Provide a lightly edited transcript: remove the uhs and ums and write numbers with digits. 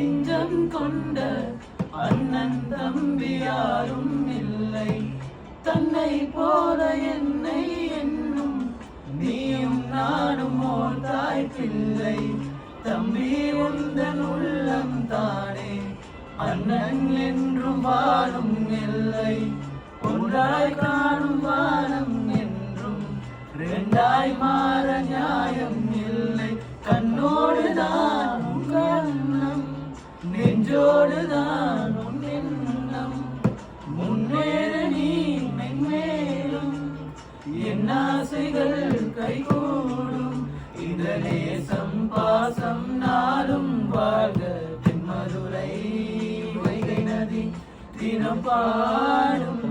நெஞ்சம் கொண்ட அண்ணன் தம்பி யாரும் இல்லை. தன்னை போல என்னை என்னும் நீயும் நானும் ஓர் தாய் பிள்ளை. தம்பி உந்தன் உள்ளம் தானே அண்ணன் என்றும் வாழும் எல்லை. ஒன்றாய் காணும் வானம் என்றும் இரண்டாய் மாற நியாயம் இல்லை. கண்ணோடுதான் உன் கண்ணம், நெஞ்சோடுதான் உன் எண்ணம். முன்னேற நீ மென்மேலும் என் ஆசைகள் கைகூடும். இந்த நேசம் பாசம் நாளும் வாழ்க. தென்மதுரை வைகை நதி தினம் பாடும்.